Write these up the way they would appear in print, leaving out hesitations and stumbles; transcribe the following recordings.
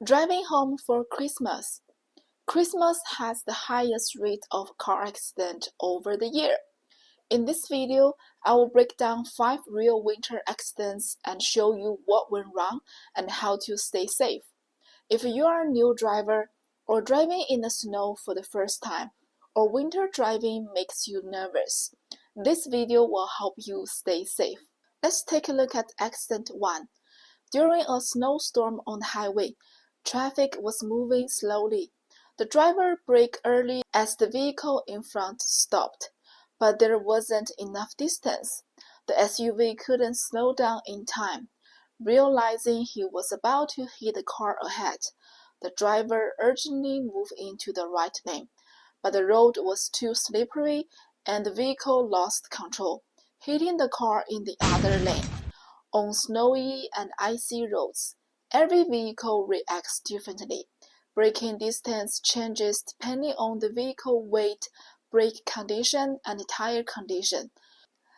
Driving home for Christmas. Christmas has the highest rate of car accident over the year. In this video, I will break down 5 real winter accidents and show you what went wrong and how to stay safe. If you are a new driver or driving in the snow for the first time, or winter driving makes you nervous, this video will help you stay safe. Let's take a look at accident 1. During a snowstorm on the highway, traffic was moving slowly. The driver braked early as the vehicle in front stopped, but there wasn't enough distance. The SUV couldn't slow down in time. Realizing he was about to hit the car ahead, the driver urgently moved into the right lane, but the road was too slippery and the vehicle lost control, hitting the car in the other lane. On snowy and icy roads, every vehicle reacts differently. Braking distance changes depending on the vehicle weight, brake condition, and tire condition.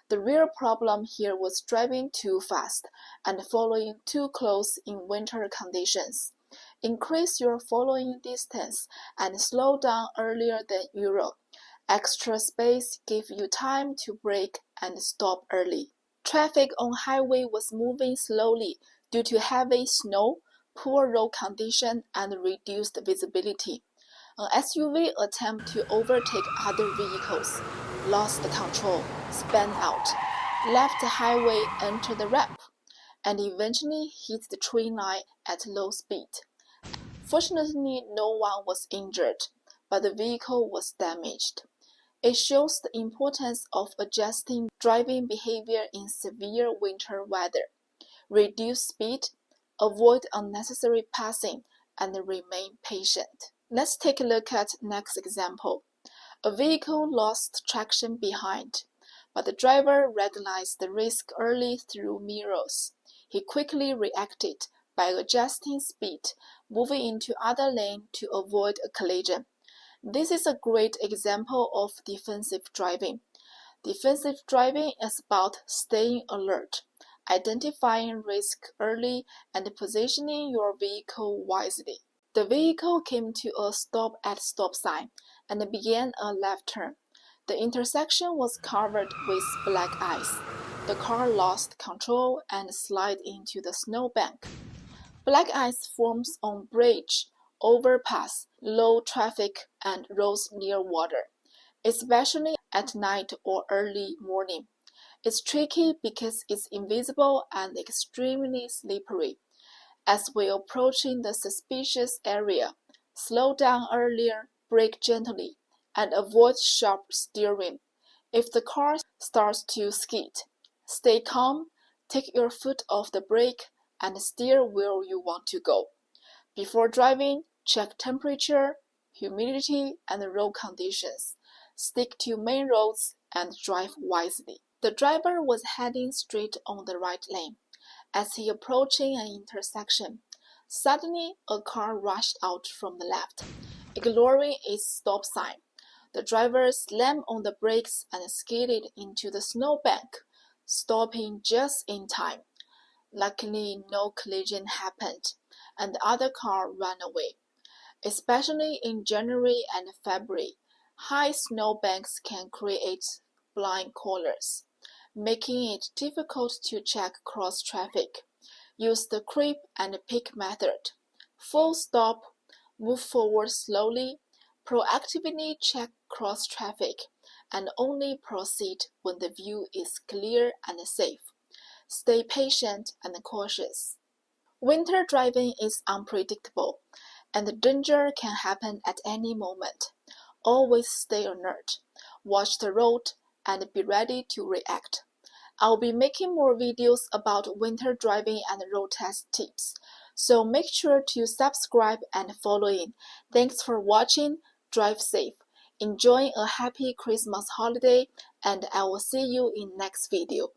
The real problem here was driving too fast and following too close in winter conditions. Increase your following distance and slow down earlier than usual. Extra space gives you time to brake and stop early. Traffic on highway was moving slowly due to heavy snow, poor road condition, and reduced visibility. An SUV attempted to overtake other vehicles, lost control, spun out, left the highway, entered the ramp, and eventually hit the tree line at low speed. Fortunately, no one was injured, but the vehicle was damaged. It shows the importance of adjusting driving behavior in severe winter weather. Reduce speed, avoid unnecessary passing, and remain patient. Let's take a look at next example. A vehicle lost traction behind, but the driver recognized the risk early through mirrors. He quickly reacted by adjusting speed, moving into other lane to avoid a collision. This is a great example of defensive driving. Defensive driving is about staying alert, identifying risk early, and positioning your vehicle wisely. The vehicle came to a stop at stop sign and began a left turn. The intersection was covered with black ice. The car lost control and slid into the snowbank. Black ice forms on bridge, overpass, low traffic, and roads near water, especially at night or early morning. It's tricky because it's invisible and extremely slippery. As we're approaching the suspicious area, slow down earlier, brake gently, and avoid sharp steering. If the car starts to skid, stay calm, take your foot off the brake, and steer where you want to go. Before driving, check temperature, humidity, and road conditions. Stick to main roads and drive wisely. The driver was heading straight on the right lane. As he approaching an intersection, suddenly a car rushed out from the left, ignoring its stop sign. The driver slammed on the brakes and skidded into the snowbank, stopping just in time. Luckily, no collision happened, and the other car ran away. Especially in January and February, high snowbanks can create blind corners, making it difficult to check cross traffic. Use the creep and pick method. Full stop, move forward slowly, proactively check cross traffic, and only proceed when the view is clear and safe. Stay patient and cautious. Winter driving is unpredictable, and the danger can happen at any moment. Always stay alert, watch the road, and be ready to react. I'll be making more videos about winter driving and road test tips, so make sure to subscribe and follow in. Thanks for watching. Drive safe. Enjoy a happy Christmas holiday, and I will see you in next video.